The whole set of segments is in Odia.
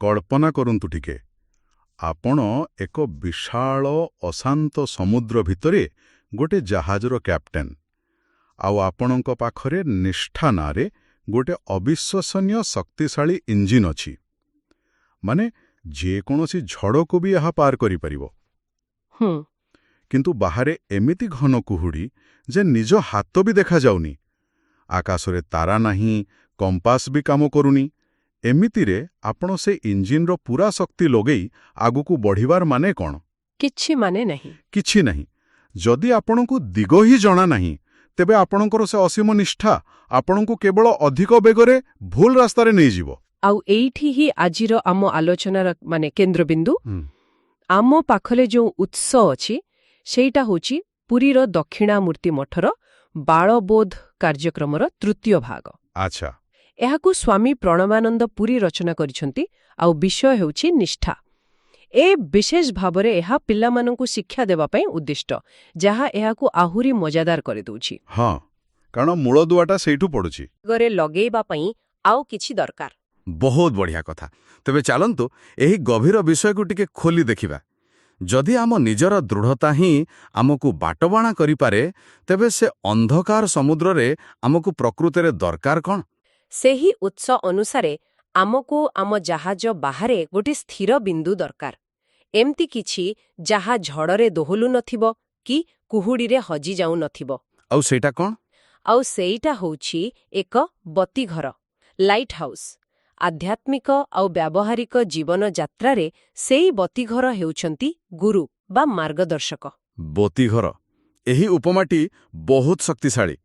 କଳ୍ପନା କରନ୍ତୁ ଟିକେ, ଆପଣ ଏକ ବିଶାଳ ଅଶାନ୍ତ ସମୁଦ୍ର ଭିତରେ ଗୋଟେ ଜାହାଜର କ୍ୟାପ୍ଟେନ୍, ଆଉ ଆପଣଙ୍କ ପାଖରେ ନିଷ୍ଠା ନାଁରେ ଗୋଟେ ଅବିଶ୍ୱସନୀୟ ଶକ୍ତିଶାଳୀ ଇଞ୍ଜିନ୍ ଅଛି। ମାନେ ଯେକୌଣସି ଝଡ଼କୁ ବି ଏହା ପାର କରିପାରିବ। କିନ୍ତୁ ବାହାରେ ଏମିତି ଘନ କୁହୁଡ଼ି ଯେ ନିଜ ହାତ ବି ଦେଖାଯାଉନି। ଆକାଶରେ ତାରା ନାହିଁ, କମ୍ପାସ ବି କାମ କରୁନି। ଏମିତିରେ ଆପଣ ସେ ଇଞ୍ଜିନ୍ର ପୂରା ଶକ୍ତି ଲଗେଇ ଆଗକୁ ବଢ଼ିବାର ମାନେ କ'ଣ? କିଛି ମାନେ ନାହିଁ। କିଛି ନାହିଁ। ଯଦି ଆପଣଙ୍କୁ ଦିଗ ହିଁ ଜଣା ନାହିଁ, ତେବେ ଆପଣଙ୍କର ସେ ଅସୀମ ନିଷ୍ଠା ଆପଣଙ୍କୁ କେବଳ ଅଧିକ ବେଗରେ ଭୁଲ ରାସ୍ତାରେ ନେଇଯିବ। ଆଉ ଏଇଠି ହିଁ ଆଜିର ଆମ ଆଲୋଚନାର କେନ୍ଦ୍ରବିନ୍ଦୁ। ଆମ ପାଖରେ ଯେଉଁ ଉତ୍ସ ଅଛି ସେଇଟା ହେଉଛି ପୁରୀର ଦକ୍ଷିଣାମୂର୍ତ୍ତି ମଠର ବାଳବୋଧ କାର୍ଯ୍ୟକ୍ରମର ତୃତୀୟ ଭାଗ। ଆଚ୍ଛା। ଏହାକୁ ସ୍ୱାମୀ ପ୍ରଣବାନନ୍ଦ ପୁରୀ ରଚନା କରିଛନ୍ତି, ଆଉ ବିଷୟ ହେଉଛି ନିଷ୍ଠା। ବିଶେଷ ଭାବରେ ଏହା ପିଲାମାନଙ୍କୁ ଶିକ୍ଷା ଦେବା ପାଇଁ ଉଦ୍ଦିଷ୍ଟ, ଯାହା ଏହାକୁ ଆହୁରି ମଜାଦାର କରିଦେଉଛି। ହଁ, କାରଣ ମୂଳଦୁଆଟା ସେଇଠୁ ପଡ଼ୁଛି। ଗରେ ଲଗେଇବା ପାଇଁ ଆଉ କିଛି ଦରକାର। ବହୁତ ବଢ଼ିଆ କଥା। ତେବେ ଚାଲନ୍ତୁ ଏହି ଗଭୀର ବିଷୟକୁ ଟିକେ ଖୋଲି ଦେଖିବା। ଯଦି ଆମ ନିଜର ଦୃଢ଼ତା ହିଁ ଆମକୁ ବାଟବଣା କରିପାରେ, ତେବେ ସେ ଅନ୍ଧକାର ସମୁଦ୍ରରେ ଆମକୁ ପ୍ରକୃତରେ ଦରକାର କ'ଣ? ସେହି ଉତ୍ସ ଅନୁସାରେ ଆମକୁ ଆମ ଜାହାଜ ବାହାରେ ଗୋଟେ ସ୍ଥିର ବିନ୍ଦୁ ଦରକାର। ଏମିତି କିଛି ଯାହା ଝଡ଼ରେ ଦୋହଲୁ ନଥିବ କି କୁହୁଡ଼ିରେ ହଜି ଯାଉନଥିବ। ଆଉ ସେଇଟା କ'ଣ? ଆଉ ସେଇଟା ହେଉଛି ଏକ ବତୀଘର, ଲାଇଟ୍ ହାଉସ୍। ଆଧ୍ୟାତ୍ମିକ ଆଉ ବ୍ୟାବହାରିକ ଜୀବନଯାତ୍ରାରେ ସେଇ ବତୀଘର ହେଉଛନ୍ତି ଗୁରୁ ବା ମାର୍ଗଦର୍ଶକ। ବତୀଘର, ଏହି ଉପମାଟି ବହୁତ ଶକ୍ତିଶାଳୀ।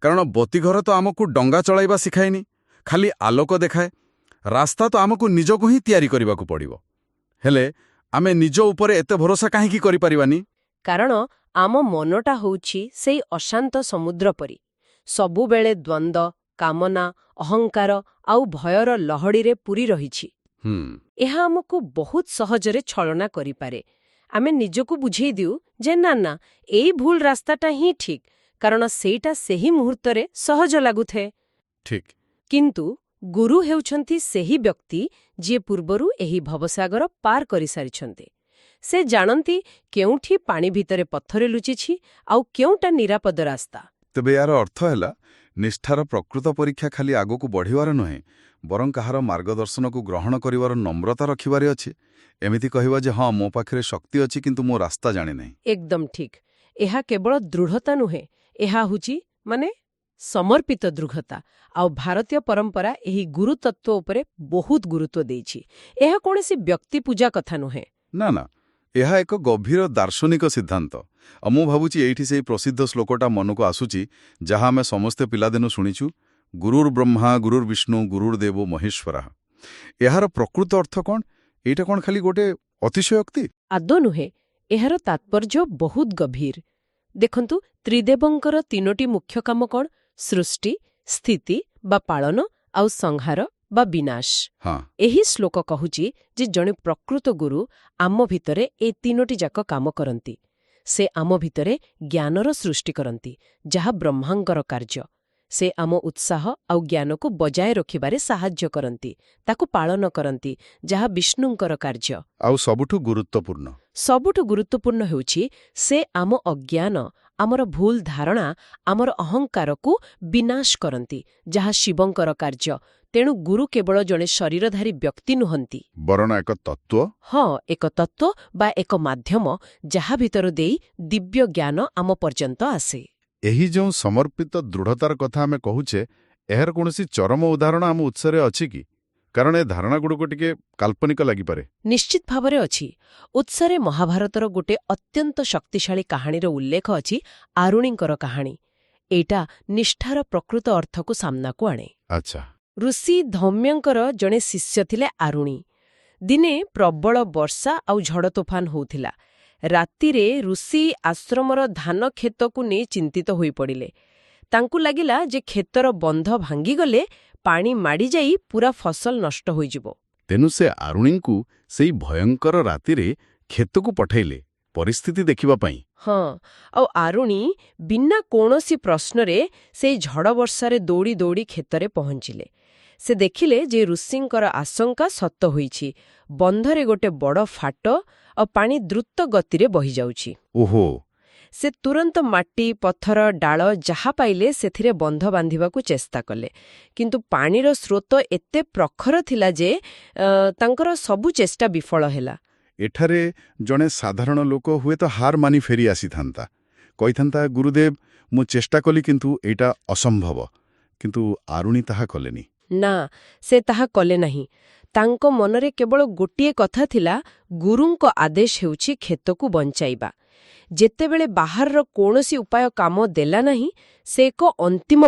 କାରଣ ବତୀଘର ତ ଆମକୁ ଡଙ୍ଗା ଚଳାଇବା ଶିଖାଏନି, ଖାଲି ଆଲୋକ ଦେଖାଏ। ରାସ୍ତା ତ ଆମକୁ ନିଜକୁ ହିଁ ତିଆରି କରିବାକୁ ପଡ଼ିବ। ହେଲେ ଆମେ ନିଜ ଉପରେ ଏତେ ଭରସା କାହିଁକି କରିପାରିବାନି? କାରଣ ଆମ ମନଟା ହେଉଛି ସେଇ ଅଶାନ୍ତ ସମୁଦ୍ର ପରି, ସବୁବେଳେ ଦ୍ୱନ୍ଦ୍ୱ, କାମନା, ଅହଙ୍କାର ଆଉ ଭୟର ଲହଡ଼ିରେ ପୂରି ରହିଛି। ଏହା ଆମକୁ ବହୁତ ସହଜରେ ଛଳନା କରିପାରେ। ଆମେ ନିଜକୁ ବୁଝେଇ ଦେଉ ଯେ ନା, ଏଇ ଭୁଲ ରାସ୍ତାଟା ହିଁ ଠିକ୍, କାରଣ ସେଇଟା ସେହି ମୁହୂର୍ତ୍ତରେ ସହଜ ଲାଗୁଥାଏ। ଠିକ୍। କିନ୍ତୁ ଗୁରୁ ହେଉଛନ୍ତି ସେହି ବ୍ୟକ୍ତି ଯିଏ ପୂର୍ବରୁ ଏହି ଭବସାଗର ପାର କରିସାରିଛନ୍ତି। ସେ ଜାଣନ୍ତି କେଉଁଠି ପାଣି ଭିତରେ ପଥର ଲୁଚିଛି ଆଉ କେଉଁଟା ନିରାପଦ ରାସ୍ତା। ତେବେ ଏହାର ଅର୍ଥ ହେଲା, ନିଷ୍ଠାର ପ୍ରକୃତ ପରୀକ୍ଷା ଖାଲି ଆଗକୁ ବଢ଼ିବାର ନୁହେଁ, ବରଂ କାହାର ମାର୍ଗଦର୍ଶନକୁ ଗ୍ରହଣ କରିବାର ନମ୍ରତା ରଖିବାରେ ଅଛି। ଏମିତି କହିବା ଯେ ହଁ, ମୋ ପାଖରେ ଶକ୍ତି ଅଛି କିନ୍ତୁ ମୋ ରାସ୍ତା ଜାଣିନାହିଁ। ଏକଦମ ଠିକ୍। ଏହା କେବଳ ଦୃଢ଼ତା ନୁହେଁ, ଏହା ହେଉଛି ସମର୍ପିତ ଦୃଢ଼ତା। ଆଉ ଭାରତୀୟ ପରମ୍ପରା ଏହି ଗୁରୁତତ୍ତ୍ୱ ଉପରେ ବହୁତ ଗୁରୁତ୍ୱ ଦେଇଛି। ଏହା କୌଣସି ବ୍ୟକ୍ତି ପୂଜା କଥା ନୁହେଁ। ନା, ଏହା ଏକ ଗଭୀର ଦାର୍ଶନିକ ସିଦ୍ଧାନ୍ତ। ଆଉ ମୁଁ ଭାବୁଛି ଏଇଠି ସେହି ପ୍ରସିଦ୍ଧ ଶ୍ଲୋକଟା ମନକୁ ଆସୁଛି, ଯାହା ଆମେ ସମସ୍ତେ ପିଲାଦିନୁ ଶୁଣିଛୁ, ଗୁରୁର୍ ବ୍ରହ୍ମା ଗୁରୁର୍ ବିଷ୍ଣୁ ଗୁରୁର୍ଦେବ ମହେଶ୍ୱରଃ। ଏହାର ପ୍ରକୃତ ଅର୍ଥ କ'ଣ? ଏଇଟା କ'ଣ ଖାଲି ଗୋଟେ ଅତିଶୟୋକ୍ତି? ଆଦୌ ନୁହେଁ। ଏହାର ତାତ୍ପର୍ଯ୍ୟ ବହୁତ ଗଭୀର। ଦେଖନ୍ତୁ, ତ୍ରିଦେବଙ୍କର ତିନୋଟି ମୁଖ୍ୟ କାମ କ'ଣ? ସୃଷ୍ଟି, ସ୍ଥିତି ବା ପାଳନ, ଆଉ ସଂହାର ବା ବିନାଶ। ଏହି ଶ୍ଲୋକ କହୁଛି ଯେ ଜଣେ ପ୍ରକୃତ ଗୁରୁ ଆମ ଭିତରେ ଏ ତିନୋଟି ଯାକ କାମ କରନ୍ତି। ସେ ଆମ ଭିତରେ ଜ୍ଞାନର ସୃଷ୍ଟି କରନ୍ତି, ଯାହା ବ୍ରହ୍ମାଙ୍କର କାର୍ଯ୍ୟ। ସେ ଆମ ଉତ୍ସାହ ଆଉ ଜ୍ଞାନକୁ ବଜାୟ ରଖିବାରେ ସାହାଯ୍ୟ କରନ୍ତି, ତାକୁ ପାଳନ କରନ୍ତି, ଯାହା ବିଷ୍ଣୁଙ୍କର କାର୍ଯ୍ୟ। ଆଉ ସବୁଠୁ ଗୁରୁତ୍ୱପୂର୍ଣ୍ଣ ହେଉଛି ସେ ଆମ ଅଜ୍ଞାନ, ଆମର ଭୁଲ ଧାରଣା, ଆମର ଅହଙ୍କାରକୁ ବିନାଶ କରନ୍ତି, ଯାହା ଶିବଙ୍କର କାର୍ଯ୍ୟ। ତେଣୁ ଗୁରୁ କେବଳ ଜଣେ ଶରୀରଧାରୀ ବ୍ୟକ୍ତି ନୁହନ୍ତି, ବରଂ ଏକ ତତ୍ତ୍ୱ। ହଁ, ଏକ ତତ୍ତ୍ୱ ବା ଏକ ମାଧ୍ୟମ, ଯାହା ଭିତର ଦେଇ ଦିବ୍ୟ ଜ୍ଞାନ ଆମ ପର୍ଯ୍ୟନ୍ତ ଆସେ। ଏହି ଯେଉଁ ସମର୍ପିତ ଦୃଢ଼ତାର କଥା ଆମେ କହୁଛେ, ଏହାର କୌଣସି ଚରମ ଉଦାହରଣ ଆମ ଉତ୍ସରେ ଅଛି କି? କାରଣ ଏ ଧାରଣାଗୁଡ଼ିକ ଟିକେ କାଳ୍ପନିକ ଲାଗିପାରେ। ନିଶ୍ଚିତ ଭାବରେ ଅଛି। ଉତ୍ସରେ ମହାଭାରତର ଗୋଟେ ଅତ୍ୟନ୍ତ ଶକ୍ତିଶାଳୀ କାହାଣୀର ଉଲ୍ଲେଖ ଅଛି, ଆରୁଣୀଙ୍କର କାହାଣୀ। ଏଇଟା ନିଷ୍ଠାର ପ୍ରକୃତ ଅର୍ଥକୁ ସାମ୍ନାକୁ ଆଣେ। ଆଚ୍ଛା। ଋଷି ଧୌମ୍ୟଙ୍କର ଜଣେ ଶିଷ୍ୟ ଥିଲେ ଆରୁଣୀ। ଦିନେ ପ୍ରବଳ ବର୍ଷା ଆଉ ଝଡ଼ ତୋଫାନ ହେଉଥିଲା। ରାତିରେ ଋଷି ଆଶ୍ରମର ଧାନ କ୍ଷେତକୁ ନେଇ ଚିନ୍ତିତ ହୋଇପଡ଼ିଲେ। ତାଙ୍କୁ ଲାଗିଲା ଯେ କ୍ଷେତର ବନ୍ଧ ଭାଙ୍ଗିଗଲେ ପାଣି ମାଡ଼ିଯାଇ ପୂରା ଫସଲ ନଷ୍ଟ ହୋଇଯିବ। ତେଣୁ ସେ ଆରୁଣୀଙ୍କୁ ସେଇ ଭୟଙ୍କର ରାତିରେ କ୍ଷେତକୁ ପଠାଇଲେ ପରିସ୍ଥିତି ଦେଖିବା ପାଇଁ। ହଁ, ଆଉ ଆରୁଣୀ ବିନା କୌଣସି ପ୍ରଶ୍ନରେ ସେଇ ଝଡ଼ ବର୍ଷାରେ ଦୌଡ଼ି ଦୌଡ଼ି କ୍ଷେତରେ ପହଞ୍ଚିଲେ। ସେ ଦେଖିଲେ ଯେ ଋଷିଙ୍କର ଆଶଙ୍କା ସତ ହୋଇଛି। ବନ୍ଧରେ ଗୋଟେ ବଡ଼ ଫାଟ ଆଉ ପାଣି ଦ୍ରୁତ ଗତିରେ ବହିଯାଉଛି। ଓହୋ, ସେ ତୁରନ୍ତ ମାଟି, ପଥର, ଡାଳ ଯାହା ପାଇଲେ ସେଥିରେ ବନ୍ଧ ବାନ୍ଧିବାକୁ ଚେଷ୍ଟା କଲେ। କିନ୍ତୁ ପାଣିର ସ୍ରୋତ ଏତେ ପ୍ରଖର ଥିଲା ଯେ ତାଙ୍କର ସବୁ ଚେଷ୍ଟା ବିଫଳ ହେଲା। ଏଠାରେ ଜଣେ ସାଧାରଣ ଲୋକ ହୁଏତ ହାର ମାନି ଫେରି ଆସିଥାନ୍ତା, କହିଥାନ୍ତା, ଗୁରୁଦେବ, ମୁଁ ଚେଷ୍ଟା କଲି କିନ୍ତୁ ଏଇଟା ଅସମ୍ଭବ। କିନ୍ତୁ ଆରୁଣି ତାହା କଲେନି। ନା, ସେ ତାହା କଲେ ନାହିଁ। ତାଙ୍କ ମନରେ କେବଳ ଗୋଟିଏ କଥା ଥିଲା, ଗୁରୁଙ୍କ ଆଦେଶ ହେଉଛି କ୍ଷେତକୁ ବଞ୍ଚାଇବା। ଯେତେବେଳେ ବାହାରର କୌଣସି ଉପାୟ କାମ ଦେଲା ନାହିଁ, ସେ ଏକ ଅନ୍ତିମ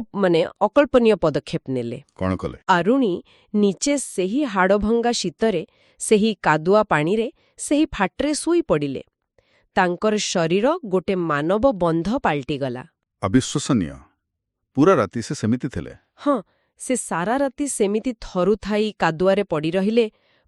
ଅକଳ୍ପନୀୟ ପଦକ୍ଷେପ ନେଲେ। କ'ଣ କଲେ? ଆରୁଣି ନିଚେ ସେହି ହାଡ଼ଭଙ୍ଗା ଶୀତରେ, ସେହି କାଦୁଆ ପାଣିରେ, ସେହି ଫାଟରେ ଶୋଇ ପଡ଼ିଲେ। ତାଙ୍କର ଶରୀର ଗୋଟେ ମାନବ ବନ୍ଧ ପାଲଟିଗଲା। ଅବିଶ୍ୱସନୀୟ। ପୁରା ରାତି ସେ ସେମିତି ଥିଲେ? ହଁ, ସେ ସାରା ରାତି ସେମିତି ଥରୁଥାଇ କାଦୁଆରେ ପଡ଼ି ରହିଲେ।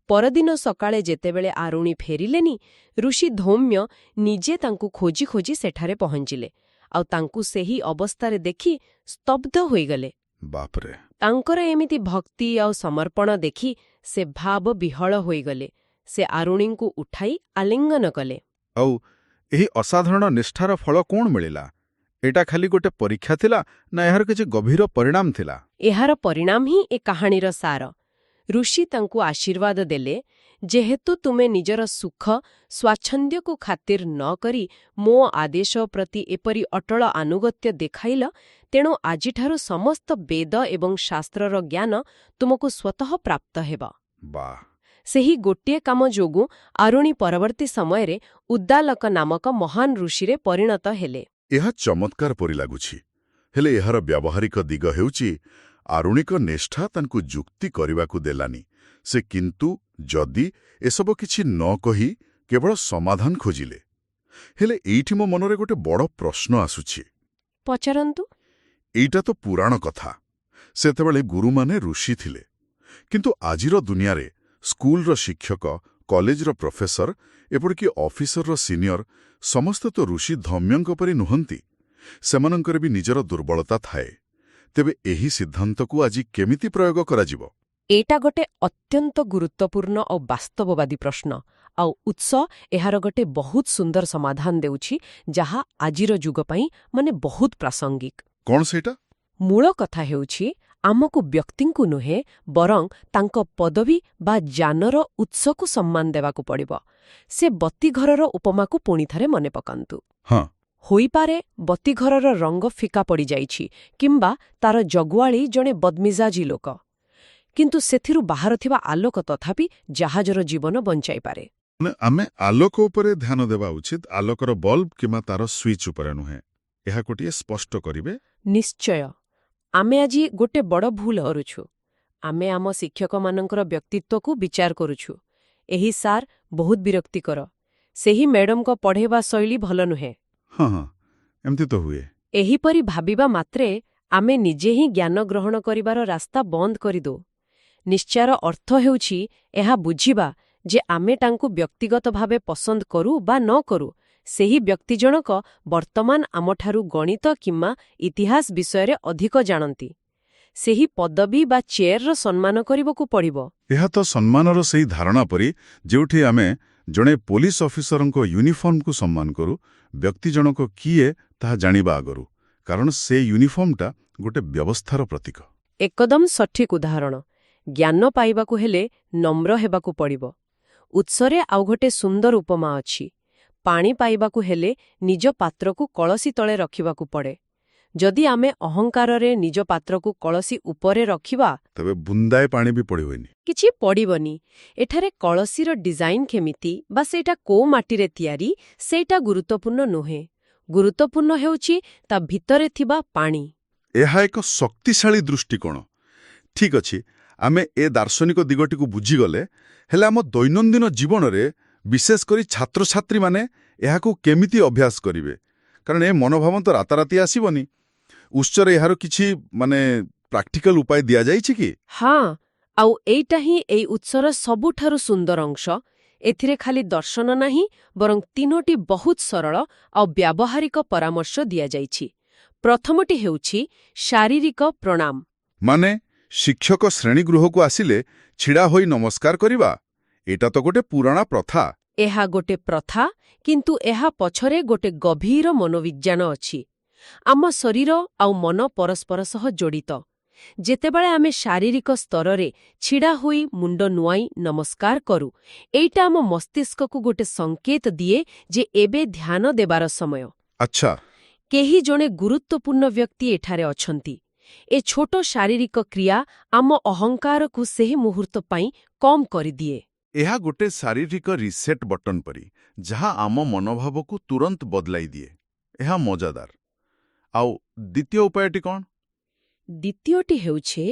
ପରଦିନ ସକାଳେ ଯେତେବେଳେ ଆରୁଣି ଫେରିଲେନି, ଋଷି ଧୌମ୍ୟ ନିଜେ ତାଙ୍କୁ ଖୋଜି ଖୋଜି ସେଠାରେ ପହଞ୍ଚିଲେ, ଆଉ ତାଙ୍କୁ ସେହି ଅବସ୍ଥାରେ ଦେଖି ସ୍ତବ୍ଧ ହୋଇଗଲେ। ବାପରେ! ତାଙ୍କର ଏମିତି ଭକ୍ତି ଆଉ ସମର୍ପଣ ଦେଖି ସେ ଭାବ ବିହଳ ହୋଇଗଲେ। ସେ ଆରୁଣିଙ୍କୁ ଉଠାଇ ଆଲିଙ୍ଗନ କଲେ। ଆଉ ଏହି ଅସାଧାରଣ ନିଷ୍ଠାର ଫଳ କ'ଣ ମିଳିଲା? ଏଇଟା ଖାଲି ଗୋଟେ ପରୀକ୍ଷା ଥିଲା, ନା ଏହାର କିଛି ଗଭୀର ପରିଣାମ ଥିଲା? ଏହାର ପରିଣାମ ହିଁ ଏ କାହାଣୀର ସାର। ଋଷି ତାଙ୍କୁ ଆଶୀର୍ବାଦ ଦେଲେ, ଯେହେତୁ ତୁମେ ନିଜର ସୁଖ, ସ୍ୱାଚ୍ଛନ୍ଦ୍ୟକୁ ଖାତିର ନ କରି ମୋ ଆଦେଶ ପ୍ରତି ଏପରି ଅଟଳ ଆନୁଗତ୍ୟ ଦେଖାଇଲ, ତେଣୁ ଆଜିଠାରୁ ସମସ୍ତ ବେଦ ଏବଂ ଶାସ୍ତ୍ରର ଜ୍ଞାନ ତୁମକୁ ସ୍ୱତଃ ପ୍ରାପ୍ତ ହେବ। ବାଃ! ସେହି ଗୋଟିଏ କାମ ଯୋଗୁଁ ଆରୁଣି ପରବର୍ତ୍ତୀ ସମୟରେ ଉଦ୍ଦାଲକ ନାମକ ମହାନ ଋଷିରେ ପରିଣତ ହେଲେ। ଏହା ଚମତ୍କାର ପରି ଲାଗୁଛି। ହେଲେ ଏହାର ବ୍ୟବହାରିକ ଦିଗ ହେଉଛି, ଆରୁଣିକ ନିଷ୍ଠା ତାଙ୍କୁ ଯୁକ୍ତି କରିବାକୁ ଦେଲାନି। ସେ କିନ୍ତୁ ଯଦି ଏସବୁ କିଛି ନ କହି କେବଳ ସମାଧାନ ଖୋଜିଲେ। ହେଲେ ଏଇଠି ମୋ ମନରେ ଗୋଟେ ବଡ଼ ପ୍ରଶ୍ନ ଆସୁଛି। ପଚାରନ୍ତୁ। ଏଇଟା ତ ପୁରାଣ କଥା। ସେତେବେଳେ ଗୁରୁମାନେ ଋଷି ଥିଲେ। କିନ୍ତୁ ଆଜିର ଦୁନିଆରେ ସ୍କୁଲର ଶିକ୍ଷକ, କଲେଜର ପ୍ରଫେସର, ଏପରିକି ଅଫିସରର ସିନିୟର ସମସ୍ତେ ତ ଋଷି ଧୌମ୍ୟଙ୍କ ପରି ନୁହନ୍ତି। ସେମାନଙ୍କର ବି ନିଜର ଦୁର୍ବଳତା ଥାଏ। ତେବେ ଏହି ସିଦ୍ଧାନ୍ତକୁ ଆଜି କେମିତି ପ୍ରୟୋଗ କରାଯିବ? ଏଇଟା ଗୋଟେ ଅତ୍ୟନ୍ତ ଗୁରୁତ୍ୱପୂର୍ଣ୍ଣ ଆଉ ବାସ୍ତବବାଦୀ ପ୍ରଶ୍ନ। ଆଉ ଉତ୍ସ ଏହାର ଗୋଟେ ବହୁତ ସୁନ୍ଦର ସମାଧାନ ଦେଉଛି, ଯାହା ଆଜିର ଯୁଗ ପାଇଁ ବହୁତ ପ୍ରାସଙ୍ଗିକ। କ'ଣ ସେଇଟା? ମୂଳ କଥା ହେଉଛି, ଆମକୁ ବ୍ୟକ୍ତିଙ୍କୁ ନୁହେଁ, ବରଂ ତାଙ୍କ ପଦବୀ ବା ଜ୍ଞାନର ଉତ୍ସକୁ ସମ୍ମାନ ଦେବାକୁ ପଡ଼ିବ। ସେ ବତୀଘରର ଉପମାକୁ ପୁଣିଥରେ ମନେ ପକାନ୍ତୁ। ହଁ। ହୋଇପାରେ ବତୀଘରର ରଙ୍ଗ ଫିକା ପଡ଼ିଯାଇଛି, କିମ୍ବା ତାର ଜଗୁଆଳି ଜଣେ ବଦ୍ମିଜାଜି ଲୋକ। କିନ୍ତୁ ସେଥିରୁ ବାହାରୁଥିବା ଆଲୋକ ତଥାପି ଜାହାଜର ଜୀବନ ବଞ୍ଚାଇପାରେ। ଆମେ ଆଲୋକ ଉପରେ ଧ୍ୟାନ ଦେବା ଉଚିତ, ଆଲୋକର ବଲ୍ବ କିମ୍ବା ତାର ସୁଇଚ୍ ଉପରେ ନୁହେଁ। ଏହା ଗୋଟିଏ ସ୍ପଷ୍ଟ କରିବେ? ନିଶ୍ଚୟ। ଆମେ ଆଜି ଗୋଟେ ବଡ଼ ଭୁଲ କରୁଛୁ। ଆମେ ଆମ ଶିକ୍ଷକମାନଙ୍କର ବ୍ୟକ୍ତିତ୍ୱକୁ ବିଚାର କରୁଛୁ। ଏହି ସାର୍ ବହୁତ ବିରକ୍ତିକର। ସେହି ମ୍ୟାଡମଙ୍କ ପଢ଼େଇବା ଶୈଳୀ ଭଲ ନୁହେଁ। ହଁ, ଏମିତି ତ ହୁଏ। ଏହିପରି ଭାବିବା ମାତ୍ରେ ଆମେ ନିଜେ ହିଁ ଜ୍ଞାନ ଗ୍ରହଣ କରିବାର ରାସ୍ତା ବନ୍ଦ କରିଦେଉ। ନିଶ୍ଚୟର ଅର୍ଥ ହେଉଛି ଏହା ବୁଝିବା ଯେ ଆମେ ତାଙ୍କୁ ବ୍ୟକ୍ତିଗତ ଭାବେ ପସନ୍ଦ କରୁ ବା ନ କରୁ, ସେହି ବ୍ୟକ୍ତି ଜଣକ ବର୍ତ୍ତମାନ ଆମଠାରୁ ଗଣିତ କିମ୍ବା ଇତିହାସ ବିଷୟରେ ଅଧିକ ଜାଣନ୍ତି। ସେହି ପଦବୀ ବା ଚେୟାରର ସମ୍ମାନ କରିବାକୁ ପଡ଼ିବ। ଏହା ତ ସମ୍ମାନର ସେହି ଧାରଣା ପରି, ଯେଉଁଠି ଆମେ ଜଣେ ପୋଲିସ ଅଫିସରଙ୍କ ୟୁନିଫର୍ମକୁ ସମ୍ମାନ କରୁ, ବ୍ୟକ୍ତି ଜଣକ କିଏ ତାହା ଜାଣିବା ଆଗରୁ, କାରଣ ସେ ୟୁନିଫର୍ମଟା ଗୋଟେ ବ୍ୟବସ୍ଥାର ପ୍ରତୀକ। ଏକଦମ ସଠିକ୍ ଉଦାହରଣ। ଜ୍ଞାନ ପାଇବାକୁ ହେଲେ ନମ୍ର ହେବାକୁ ପଡ଼ିବ। ଉତ୍ସରେ ଆଉ ଗୋଟେ ସୁନ୍ଦର ଉପମା ଅଛି। ପାଣି ପାଇବାକୁ ହେଲେ ନିଜ ପାତ୍ରକୁ କଳସି ତଳେ ରଖିବାକୁ ପଡ଼େ। ଯଦି ଆମେ ଅହଙ୍କାରରେ ନିଜ ପାତ୍ରକୁ କଳସି ଉପରେ ରଖିବା, ତେବେ ବୁନ୍ଦାଏ ପାଣି ବି ପଡ଼ିବନି। କିଛି ପଡ଼ିବନି। ଏଠାରେ କଳସିର ଡିଜାଇନ କେମିତି ବା ସେଇଟା କୋଉ ମାଟିରେ ତିଆରି, ସେଇଟା ଗୁରୁତ୍ୱପୂର୍ଣ୍ଣ ନୁହେଁ। ଗୁରୁତ୍ୱପୂର୍ଣ୍ଣ ହେଉଛି ତା ଭିତରେ ଥିବା ପାଣି। ଏହା ଏକ ଶକ୍ତିଶାଳୀ ଦୃଷ୍ଟିକୋଣ। ଠିକ୍ ଅଛି, ଆମେ ଏ ଦାର୍ଶନିକ ଦିଗଟିକୁ ବୁଝିଗଲେ। ହେଲେ ଆମ ଦୈନନ୍ଦିନ ଜୀବନରେ, ବିଶେଷ କରି ଛାତ୍ରଛାତ୍ରୀମାନେ ଏହାକୁ କେମିତି ଅଭ୍ୟାସ କରିବେ? କାରଣ ଏ ମନୋଭାବ ତ ରାତାରାତି ଆସିବନି। ଉତ୍ସରେ ଏହାର କିଛି ପ୍ରାକ୍ଟିକାଲ ଉପାୟ ଦିଆଯାଇଛି କି? ହଁ, ଆଉ ଏଇଟା ହିଁ ଏଇ ଉତ୍ସର ସବୁଠାରୁ ସୁନ୍ଦର ଅଂଶ। ଏଥିରେ ଖାଲି ଦର୍ଶନ ନାହିଁ, ବରଂ 3ଟି ବହୁତ ସରଳ ଆଉ ବ୍ୟାବହାରିକ ପରାମର୍ଶ ଦିଆଯାଇଛି। ପ୍ରଥମଟି ହେଉଛି ଶାରୀରିକ ପ୍ରଣାମ। ମାନେ ଶିକ୍ଷକ ଶ୍ରେଣୀଗୃହକୁ ଆସିଲେ ଛିଡ଼ା ହୋଇ ନମସ୍କାର କରିବା, ଏଟା ତ ଗୋଟେ ପୁରାଣା ପ୍ରଥା। ଏହା ଗୋଟେ ପ୍ରଥା, କିନ୍ତୁ ଏହା ପଛରେ ଗୋଟେ ଗଭୀର ମନୋବିଜ୍ଞାନ ଅଛି। ଆମ ଶରୀର ଆଉ ମନ ପରସ୍ପର ସହ ଜଡ଼ିତ। ଯେତେବେଳେ ଆମେ ଶାରୀରିକ ସ୍ତରରେ ଛିଡ଼ା ହୋଇ ମୁଣ୍ଡ ନୁଆଇଁ ନମସ୍କାର କରୁ, ଏଇଟା ଆମ ମସ୍ତିଷ୍କକୁ ଗୋଟେ ସଂକେତ ଦିଏ ଯେ ଏବେ ଧ୍ୟାନ ଦେବାର ସମୟ। ଆଚ୍ଛା, କେହି ଜଣେ ଗୁରୁତ୍ୱପୂର୍ଣ୍ଣ ବ୍ୟକ୍ତି ଏଠାରେ ଅଛନ୍ତି। ଏ ଛୋଟ ଶାରୀରିକ କ୍ରିୟା ଆମ ଅହଙ୍କାରକୁ ସେହି ମୁହୂର୍ତ୍ତ ପାଇଁ କମ୍ କରିଦିଏ। ଏହା ଗୋଟେ ଶାରୀରିକ ରିସେଟ୍ ବଟନ୍ ପରି, ଯାହା ଆମ ମନୋଭାବକୁ ତୁରନ୍ତ ବଦଳାଇ ଦିଏ। ଏହା ମଜାଦାର। ଆଉ ଦ୍ୱିତୀୟ ଉପାୟଟି କ'ଣ? ଦ୍ୱିତୀୟଟି ହେଉଛି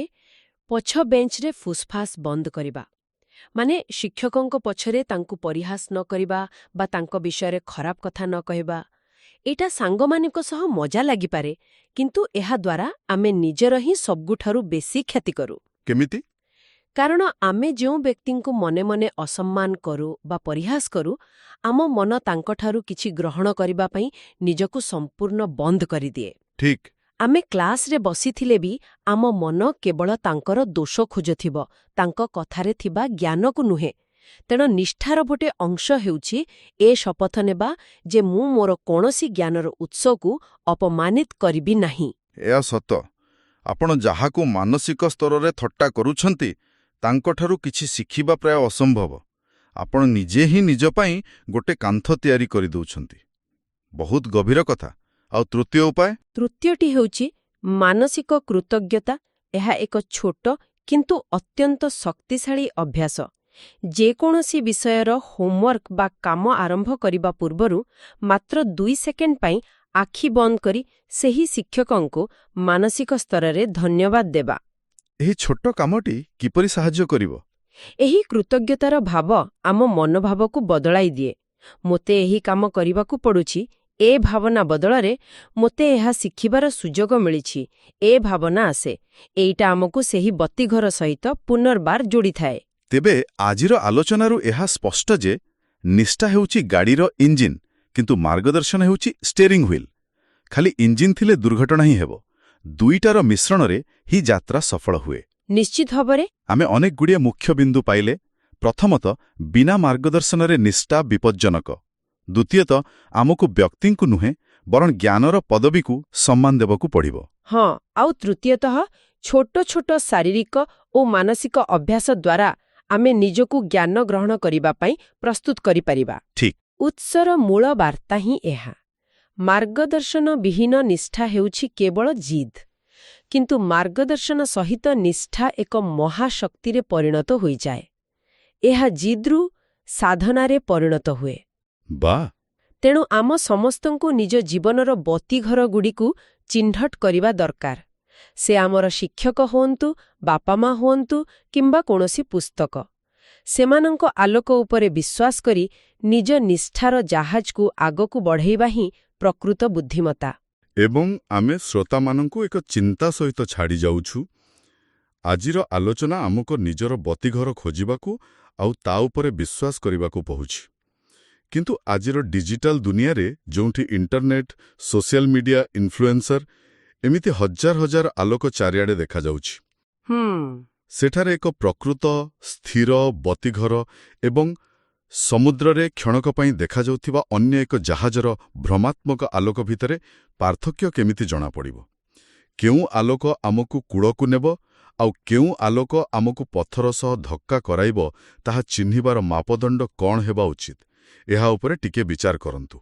ପଛ ବେଞ୍ଚରେ ଫୁସ୍ଫାସ୍ ବନ୍ଦ କରିବା। ମାନେ ଶିକ୍ଷକଙ୍କ ପଛରେ ତାଙ୍କୁ ପରିହାସ ନ କରିବା ବା ତାଙ୍କ ବିଷୟରେ ଖରାପ କଥା ନ କହିବା। ଏଇଟା ସାଙ୍ଗମାନଙ୍କ ସହ ମଜା ଲାଗିପାରେ, କିନ୍ତୁ ଏହାଦ୍ୱାରା ଆମେ ନିଜର ହିଁ ସବୁଠାରୁ ବେଶୀ କ୍ଷତି କରୁ। କେମିତି? କାରଣ ଆମେ ଯେଉଁ ବ୍ୟକ୍ତିଙ୍କୁ ମନେ ମନେ ଅସମ୍ମାନ କରୁ ବା ପରିହାସ କରୁ, ଆମ ମନ ତାଙ୍କଠାରୁ କିଛି ଗ୍ରହଣ କରିବା ପାଇଁ ନିଜକୁ ସମ୍ପୂର୍ଣ୍ଣ ବନ୍ଦ କରିଦିଏ। ଠିକ୍। ଆମେ କ୍ଲାସରେ ବସିଥିଲେ ବି ଆମ ମନ କେବଳ ତାଙ୍କର ଦୋଷ ଖୋଜୁଥିବ, ତାଙ୍କ କଥାରେ ଥିବା ଜ୍ଞାନକୁ ନୁହେଁ। ତେଣୁ ନିଷ୍ଠାର ଗୋଟେ ଅଂଶ ହେଉଛି ଏ ଶପଥ ନେବା ଯେ ମୁଁ ମୋର କୌଣସି ଜ୍ଞାନର ଉତ୍ସକୁ ଅପମାନିତ କରିବି ନାହିଁ। ଏହା ସତ। ଆପଣ ଯାହାକୁ ମାନସିକ ସ୍ତରରେ ଥଟ୍ଟା କରୁଛନ୍ତି, ତାଙ୍କଠାରୁ କିଛି ଶିଖିବା ପ୍ରାୟ ଅସମ୍ଭବ। ଆପଣ ନିଜେ ହିଁ ନିଜ ପାଇଁ ଗୋଟେ କାନ୍ଥ ତିଆରି କରିଦେଉଛନ୍ତି। ବହୁତ ଗଭୀର କଥା। ଆଉ ତୃତୀୟ ଉପାୟ? ତୃତୀୟଟି ହେଉଛି ମାନସିକ କୃତଜ୍ଞତା। ଏହା ଏକ ଛୋଟ କିନ୍ତୁ ଅତ୍ୟନ୍ତ ଶକ୍ତିଶାଳୀ ଅଭ୍ୟାସ। ଯେକୌଣସି ବିଷୟର ହୋମୱାର୍କ ବା କାମ ଆରମ୍ଭ କରିବା ପୂର୍ବରୁ ମାତ୍ର 2 ସେକେଣ୍ଡ ପାଇଁ ଆଖି ବନ୍ଦ କରି ସେହି ଶିକ୍ଷକଙ୍କୁ ମାନସିକ ସ୍ତରରେ ଧନ୍ୟବାଦ ଦେବା। ଏହି ଛୋଟ କାମଟି କିପରି ସାହାଯ୍ୟ କରିବ? ଏହି କୃତଜ୍ଞତାର ଭାବ ଆମ ମନୋଭାବକୁ ବଦଳାଇ ଦିଏ। ମୋତେ ଏହି କାମ କରିବାକୁ ପଡ଼ୁଛି, ଏ ଭାବନା ବଦଳରେ ମୋତେ ଏହା ଶିଖିବାର ସୁଯୋଗ ମିଳିଛି, ଏ ଭାବନା ଆସେ। ଏଇଟା ଆମକୁ ସେହି ବତିଘର ସହିତ ପୁନର୍ବାର ଯୋଡ଼ିଥାଏ। ତେବେ ଆଜିର ଆଲୋଚନାରୁ ଏହା ସ୍ପଷ୍ଟ ଯେ ନିଷ୍ଠା ହେଉଛି ଗାଡ଼ିର ଇଞ୍ଜିନ୍, କିନ୍ତୁ ମାର୍ଗଦର୍ଶନ ହେଉଛି ଷ୍ଟେରିଂ ହ୍ୱିଲ୍। ଖାଲି ଇଞ୍ଜିନ୍ ଥିଲେ ଦୁର୍ଘଟଣା ହିଁ ହେବ। ଦୁଇଟାର ମିଶ୍ରଣରେ ହିଁ ଯାତ୍ରା ସଫଳ ହୁଏ। ନିଶ୍ଚିତ ଭାବରେ। ଆମେ ଅନେକଗୁଡ଼ିଏ ମୁଖ୍ୟ ବିନ୍ଦୁ ପାଇଲେ। ପ୍ରଥମତଃ, ବିନା ମାର୍ଗଦର୍ଶନରେ ନିଷ୍ଠା ବିପଜ୍ଜନକ। ଦ୍ୱିତୀୟତଃ, ଆମକୁ ବ୍ୟକ୍ତିଙ୍କୁ ନୁହେଁ ବରଂ ଜ୍ଞାନର ପଦବୀକୁ ସମ୍ମାନ ଦେବାକୁ ପଡ଼ିବ। ହଁ, ଆଉ ତୃତୀୟତଃ, ଛୋଟ ଛୋଟ ଶାରୀରିକ ଓ ମାନସିକ ଅଭ୍ୟାସ ଦ୍ୱାରା ଆମେ ନିଜକୁ ଜ୍ଞାନ ଗ୍ରହଣ କରିବା ପାଇଁ ପ୍ରସ୍ତୁତ କରିପାରିବା। ଠିକ୍। ଉତ୍ସର ମୂଳ ବାର୍ତ୍ତା ହିଁ ଏହା। ମାର୍ଗଦର୍ଶନ ବିହୀନ ନିଷ୍ଠା ହେଉଛି କେବଳ ଜିଦ୍। କିନ୍ତୁ ମାର୍ଗଦର୍ଶନ ସହିତ ନିଷ୍ଠା ଏକ ମହାଶକ୍ତିରେ ପରିଣତ ହୋଇଯାଏ। ଏହା ଜିଦ୍ରୁ ସାଧନାରେ ପରିଣତ ହୁଏ। ବା! ତେଣୁ ଆମ ସମସ୍ତଙ୍କୁ ନିଜ ଜୀବନର ବତିଘରଗୁଡ଼ିକୁ ଚିହ୍ନଟ କରିବା ଦରକାର। ସେ ଆମର ଶିକ୍ଷକ ହୁଅନ୍ତୁ, ବାପା ମା ହୁଅନ୍ତୁ କିମ୍ବା କୌଣସି ପୁସ୍ତକ। ସେମାନଙ୍କ ଆଲୋକ ଉପରେ ବିଶ୍ୱାସ କରି ନିଜ ନିଷ୍ଠାର ଜାହାଜକୁ ଆଗକୁ ବଢ଼ାଇବା ହିଁ ପ୍ରକୃତ ବୁଦ୍ଧିମତା। ଏବଂ ଆମେ ଶ୍ରୋତାମାନଙ୍କୁ ଏକ ଚିନ୍ତା ସହିତ ଛାଡ଼ି ଯାଉଛୁ। ଆଜିର ଆଲୋଚନା ଆମକୁ ନିଜର ବତିଘର ଖୋଜିବାକୁ ଆଉ ତା ଉପରେ ବିଶ୍ୱାସ କରିବାକୁ କହୁଛି। କିନ୍ତୁ ଆଜିର ଡିଜିଟାଲ ଦୁନିଆରେ, ଯେଉଁଠି ଇଣ୍ଟରନେଟ୍, ସୋସିଆଲ ମିଡିଆ, ଇନଫ୍ଲୁଏନ୍ସର ଏମିତି ହଜାର ହଜାର ଆଲୋକ ଚାରିଆଡ଼େ ଦେଖାଯାଉଛି, ସେଠାରେ ଏକ ପ୍ରକୃତ ସ୍ଥିର ବତିଘର ଏବଂ ସମୁଦ୍ରରେ କ୍ଷଣକ ପାଇଁ ଦେଖାଯାଉଥିବା ଅନ୍ୟ ଏକ ଜାହାଜର ଭ୍ରମାତ୍ମକ ଆଲୋକ ଭିତରେ ପାର୍ଥକ୍ୟ କେମିତି ଜଣାପଡ଼ିବ? କେଉଁ ଆଲୋକ ଆମକୁ କୂଳକୁ ନେବ ଆଉ କେଉଁ ଆଲୋକ ଆମକୁ ପଥର ସହ ଧକ୍କା କରାଇବ, ତାହା ଚିହ୍ନିବାର ମାପଦଣ୍ଡ କ'ଣ ହେବା ଉଚିତ? ଏହା ଉପରେ ଟିକେ ବିଚାର କରନ୍ତୁ।